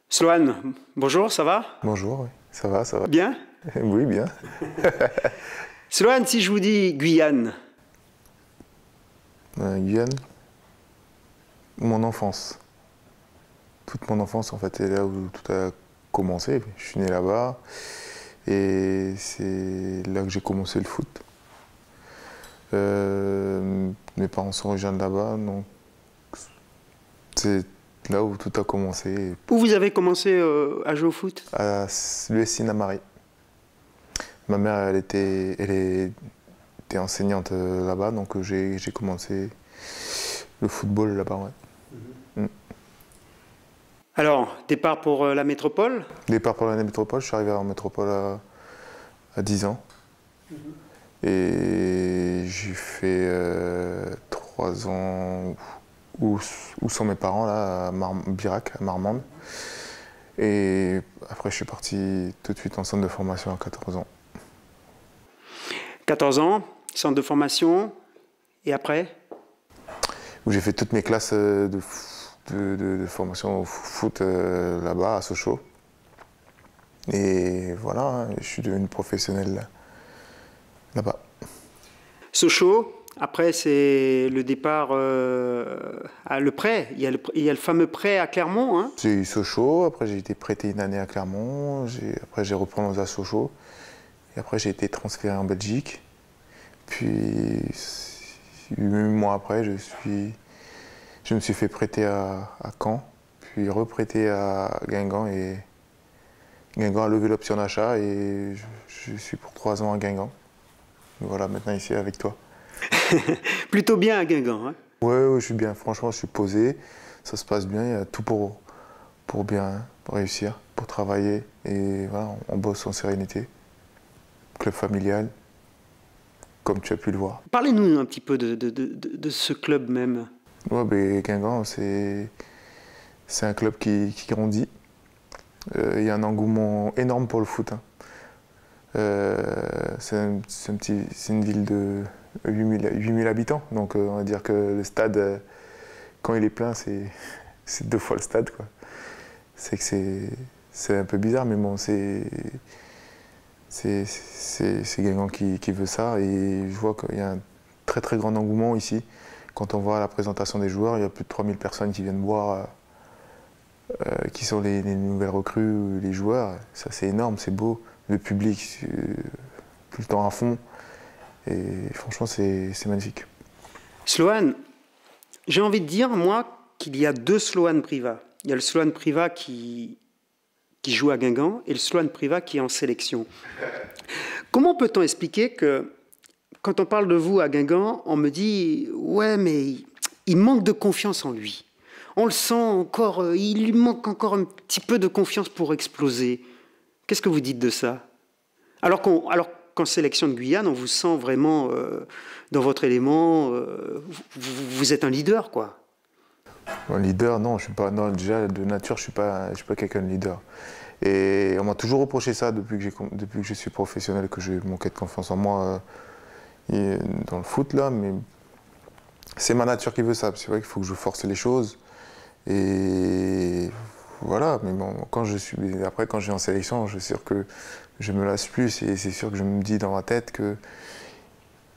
Sloan, bonjour, ça va? Bonjour, oui. Ça va, ça va. Bien? Oui, bien. Sloan, si je vous dis Guyane, Guyane, mon enfance. Toute mon enfance, en fait, est là où tout a commencé. Je suis né là-bas et c'est là que j'ai commencé le foot. Mes parents sont originaires de là-bas, donc c'est là où tout a commencé. où vous avez commencé à jouer au foot? À l'US Namari. Ma mère, était enseignante là-bas, donc j'ai commencé le football là-bas, ouais. Alors, départ pour la métropole? Départ pour la métropole, je suis arrivé en métropole à 10 ans. Et j'ai fait 3 ans où sont mes parents, là, à Birac, à Marmande. Et après, je suis parti tout de suite en centre de formation à 14 ans. 14 ans, centre de formation, et après? Où j'ai fait toutes mes classes de formation au foot là-bas, à Sochaux. Et voilà, hein, je suis devenu professionnel là-bas. Sochaux, après c'est le départ le prêt. Il y a le fameux prêt à Clermont, hein? J'ai eu Sochaux, après j'ai été prêté une année à Clermont, après j'ai reprononcé à Sochaux, et après j'ai été transféré en Belgique. Puis 8 mois après, je me suis fait prêter à Caen, puis reprêté à Guingamp, et Guingamp a levé l'option d'achat et je suis pour 3 ans à Guingamp. Voilà, maintenant ici avec toi. Plutôt bien à Guingamp, hein? Ouais, je suis bien, franchement, je suis posé, ça se passe bien, il y a tout pour bien réussir, pour travailler, et voilà, on bosse en sérénité. Club familial, comme tu as pu le voir. Parlez-nous un petit peu de ce club même. Ouais, ben, Guingamp, c'est un club qui grandit. Il y a un engouement énorme pour le foot, hein. C'est une ville de 8 000 habitants, donc on va dire que le stade, quand il est plein, c'est 2 fois le stade, quoi. C'est que c'est un peu bizarre, mais bon, c'est Guingamp qui veut ça, et je vois qu'il y a un très très grand engouement ici. Quand on voit la présentation des joueurs, il y a plus de 3000 personnes qui viennent voir, qui sont les nouvelles recrues, les joueurs. Ça, c'est énorme, c'est beau. Le public, tout le temps à fond. Et franchement, c'est magnifique. Sloan, j'ai envie de dire, moi, qu'il y a deux Sloan Priva. Il y a le Sloan Priva qui joue à Guingamp et le Sloan Priva qui est en sélection. Comment peut-on expliquer que, quand on parle de vous à Guingamp, on me dit « Ouais, mais il manque de confiance en lui. On le sent encore, il lui manque encore un petit peu de confiance pour exploser. » Qu'est-ce que vous dites de ça? Alors qu'en sélection de Guyane, on vous sent vraiment dans votre élément, vous êtes un leader, quoi. Un leader, non, je suis pas. Non, déjà, de nature, je suis pas quelqu'un de leader. Et on m'a toujours reproché ça depuis que je suis professionnel, que j'ai manqué de confiance en moi dans le foot, là. Mais c'est ma nature qui veut ça. C'est vrai qu'il faut que je force les choses. Et voilà, mais bon, quand je vais en sélection, je suis sûr que je me lasse plus, et c'est sûr que je me dis dans ma tête que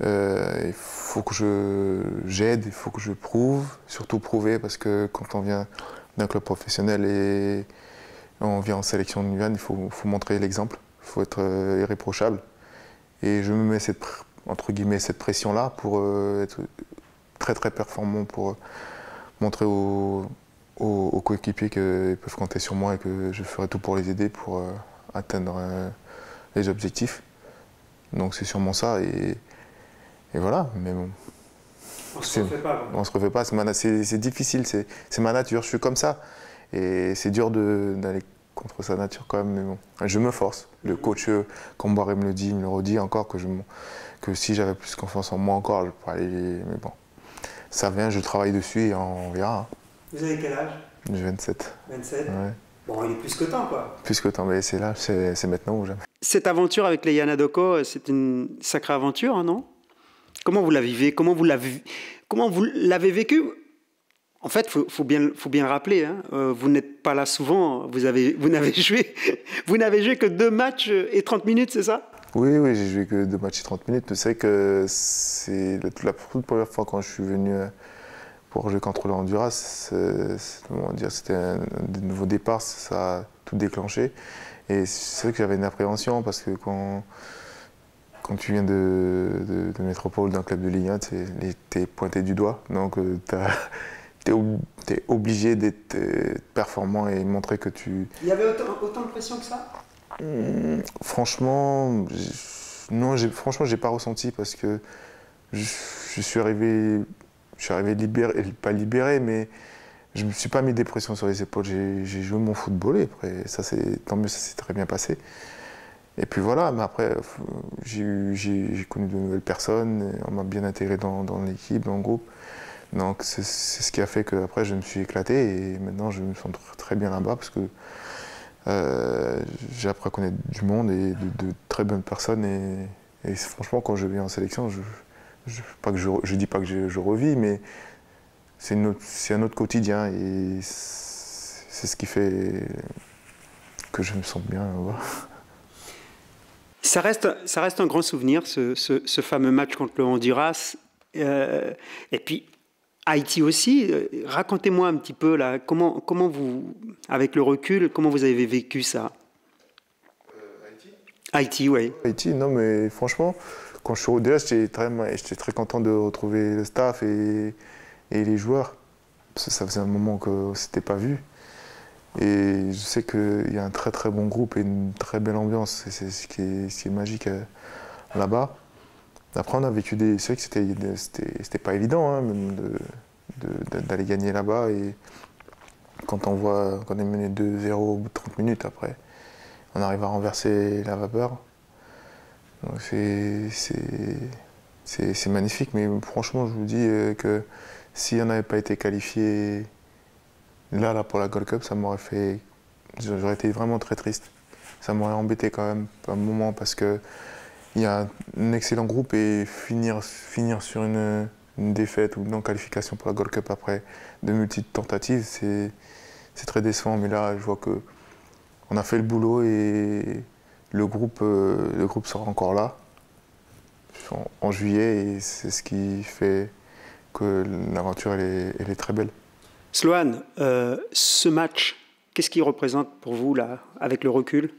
il faut que j'aide, il faut que je prouve, surtout prouver, parce que quand on vient d'un club professionnel et on vient en sélection de Guyane, il faut montrer l'exemple, il faut être irréprochable. Et je me mets entre guillemets cette pression-là pour être très très performant, pour montrer aux coéquipiers qu'ils peuvent compter sur moi et que je ferai tout pour les aider pour atteindre les objectifs. Donc c'est sûrement ça, et voilà, mais bon. On se refait pas. On se refait pas, c'est difficile, c'est ma nature, je suis comme ça. Et c'est dur d'aller contre sa nature quand même, mais bon. Je me force. Le coach Comboiré me le dit, il me le redit encore, que si j'avais plus confiance en moi encore, je pourrais aller. Mais bon, ça vient, je travaille dessus et on verra, hein. Vous avez quel âge? J'ai 27. 27. Ouais. Bon, il est plus que temps, quoi. Plus que temps, mais c'est là, c'est maintenant ou jamais. Cette aventure avec les Yanadoko, c'est une sacrée aventure, hein, non? Comment vous la vivez? Comment vous l'avez vécu? En fait, faut bien le rappeler, hein, vous n'êtes pas là souvent, vous n'avez joué, vous n'avez joué que 2 matchs et 30 minutes, c'est ça? Oui, oui, j'ai joué que 2 matchs et 30 minutes. C'est vrai que c'est la toute première fois quand je suis venu pour jouer contre le Honduras, c'était un nouveau départ, ça a tout déclenché. Et c'est vrai que j'avais une appréhension parce que quand tu viens de métropole, d'un club de Ligue 1, t'es pointé du doigt. Donc t'es obligé d'être performant et montrer que tu... Il y avait autant de pression que ça? Franchement, non, franchement, j'ai pas ressenti parce que je suis arrivé libéré, pas libéré, mais je me suis pas mis des pressions sur les épaules. J'ai joué mon football et après, tant mieux, ça s'est très bien passé. Et puis voilà, mais après, j'ai connu de nouvelles personnes, on m'a bien intégré dans l'équipe, dans le groupe. Donc c'est ce qui a fait qu'après je me suis éclaté et maintenant je me sens très bien là-bas parce que j'ai appris à connaître du monde et de très bonnes personnes et franchement quand je viens en sélection, je dis pas que je revis, mais c'est un autre quotidien et c'est ce qui fait que je me sens bien là-bas. Ça reste un grand souvenir, ce fameux match contre le Honduras. Et puis, Haïti aussi. Racontez-moi un petit peu, là, comment vous, avec le recul, comment vous avez vécu ça? Haïti? Haïti, oui. Haïti, non, mais franchement, quand je suis déjà, j'étais très content de retrouver le staff et les joueurs. Parce que ça faisait un moment qu'on ne s'était pas vu. Et je sais qu'il y a un très très bon groupe et une très belle ambiance. C'est ce qui est magique là-bas. Après, on a vécu c'est vrai que c'était pas évident hein, même d'aller gagner là-bas. Et quand on est mené 2-0 au bout de 30 minutes après, on arrive à renverser la vapeur. Donc c'est magnifique. Mais franchement, je vous dis que si on n'avait pas été qualifié là pour la Gold Cup, j'aurais été vraiment très triste. Ça m'aurait embêté quand même un moment parce que il y a un excellent groupe et finir sur une défaite ou une non-qualification pour la Gold Cup après de multiples tentatives, c'est très décevant. Mais là, je vois qu'on a fait le boulot et le groupe sera encore là en juillet et c'est ce qui fait que l'aventure elle est très belle. Sloan, ce match, qu'est-ce qu'il représente pour vous, là, avec le recul?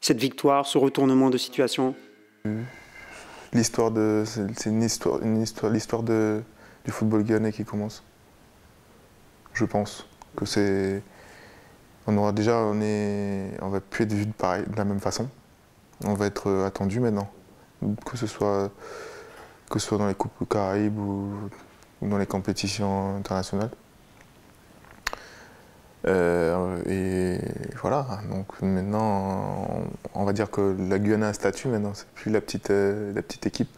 Cette victoire, ce retournement de situation? L'histoire du football ghanéen qui commence. Je pense que c'est... on va plus être vu de la même façon. On va être attendu maintenant. Que ce soit dans les Coupes Caraïbes ou dans les compétitions internationales. Et voilà, donc maintenant, on va dire que la Guyane a un statut maintenant, c'est plus la petite équipe.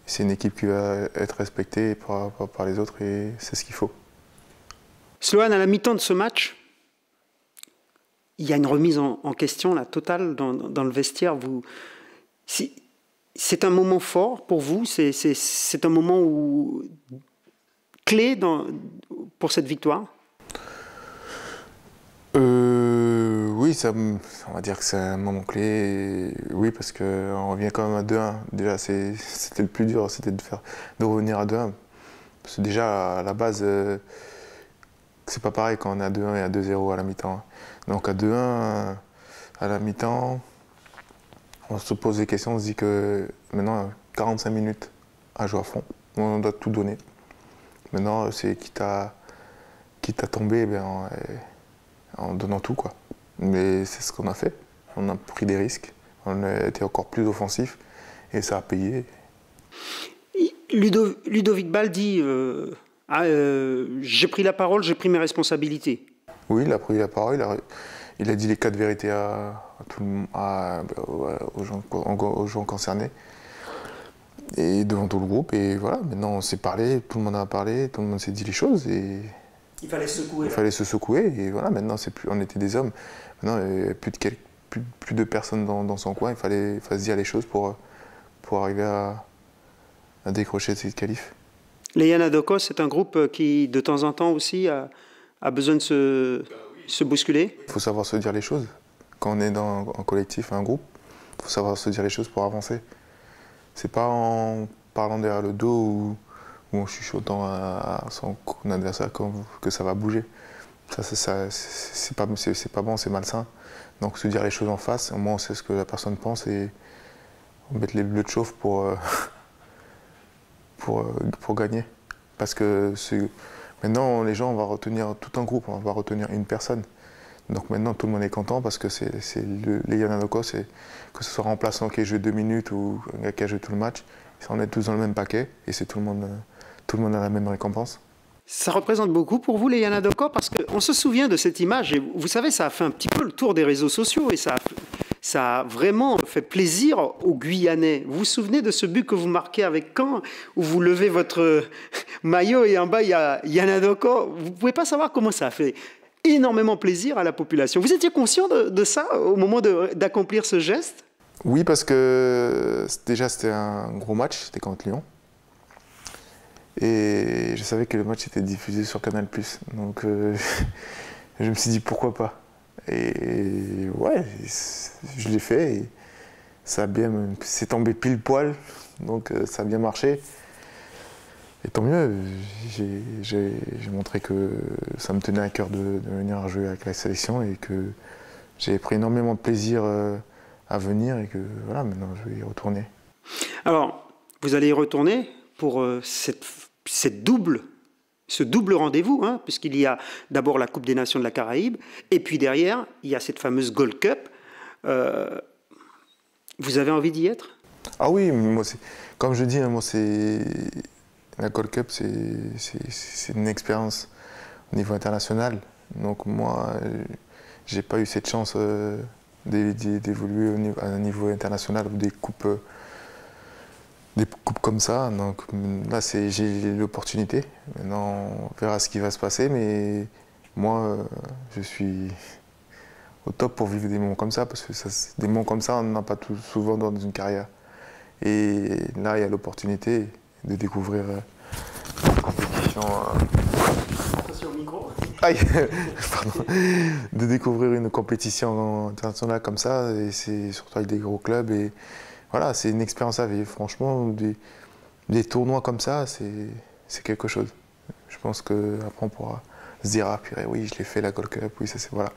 C'est une équipe qui va être respectée par les autres et c'est ce qu'il faut. Sloan, à la mi-temps de ce match, il y a une remise en question là, totale dans le vestiaire. C'est un moment fort pour vous, c'est un moment clé pour cette victoire? Oui, on va dire que c'est un moment clé. Oui, parce qu'on revient quand même à 2-1. Déjà, c'était le plus dur, c'était de revenir à 2-1. Parce que déjà, à la base, c'est pas pareil quand on est à 2-1 et à 2-0 à la mi-temps. Donc à 2-1, à la mi-temps, on se pose des questions, on se dit que maintenant, 45 minutes à jouer à fond. On doit tout donner. Maintenant, c'est quitte à tomber, en donnant tout, quoi. Mais c'est ce qu'on a fait. On a pris des risques, on a été encore plus offensif et ça a payé. Ludovic Ball dit j'ai pris la parole, j'ai pris mes responsabilités. Oui, il a pris la parole, il a dit les 4 vérités aux gens concernés et devant tout le groupe. Et voilà, maintenant on s'est parlé, tout le monde a parlé, tout le monde s'est dit les choses et il fallait secouer. Il fallait se secouer et voilà, maintenant on était des hommes. Maintenant il n'y avait plus de personnes dans son coin, il fallait se dire les choses pour arriver à décrocher cette qualif. Les Yanadoko, c'est un groupe qui, de temps en temps aussi, a besoin de se bousculer. Il faut savoir se dire les choses. Quand on est en collectif, un groupe, il faut savoir se dire les choses pour avancer. C'est pas en parlant derrière le dos ou en chuchotant à son adversaire que ça va bouger. C'est pas bon, c'est malsain. Donc se dire les choses en face, au moins on sait ce que la personne pense et on met les bleus de chauffe pour gagner. Parce que maintenant, les gens, on va retenir tout un groupe, on va retenir une personne. Donc maintenant, tout le monde est content parce que les Yanadoko, que ce soit remplaçant qui ait joué 2 minutes ou un gars qui a joué tout le match, on est tous dans le même paquet et tout le monde a la même récompense. Ça représente beaucoup pour vous, les Yanadoko, parce qu'on se souvient de cette image, et vous savez, ça a fait un petit peu le tour des réseaux sociaux, et ça a vraiment fait plaisir aux Guyanais. Vous vous souvenez de ce but que vous marquez avec Caen, où vous levez votre maillot et en bas, il y a Yanadoko. Vous ne pouvez pas savoir comment ça a fait énormément plaisir à la population. Vous étiez conscient de ça au moment d'accomplir ce geste? Oui, parce que déjà, c'était un gros match, c'était contre Lyon. Et je savais que le match était diffusé sur Canal+. Donc je me suis dit pourquoi pas. Et ouais, je l'ai fait et c'est tombé pile poil, donc ça a bien marché. Et tant mieux, j'ai montré que ça me tenait à cœur de venir jouer avec la sélection et que j'ai pris énormément de plaisir à venir et que voilà, maintenant je vais y retourner. Alors, vous allez y retourner pour ce double rendez-vous, hein, puisqu'il y a d'abord la Coupe des Nations de la Caraïbe, et puis derrière, il y a cette fameuse Gold Cup. Vous avez envie d'y être? Ah oui, moi, comme je dis, moi, la Gold Cup, c'est une expérience au niveau international. Donc moi, j'ai pas eu cette chance d'évoluer à un niveau international ou des coupes comme ça. Donc là, j'ai l'opportunité. Maintenant, on verra ce qui va se passer. Mais moi, je suis au top pour vivre des moments comme ça. Parce que des moments comme ça, on n'en a pas souvent dans une carrière. Et là, il y a l'opportunité de découvrir une compétition. Attention au micro. Aïe, pardon. De découvrir une compétition internationale comme ça. Et c'est surtout avec des gros clubs. Et voilà, c'est une expérience à vivre. Franchement, des tournois comme ça, c'est quelque chose. Je pense qu'après, on pourra se dire, ah purée, oui, je l'ai fait la Gold Cup, oui, ça c'est voilà.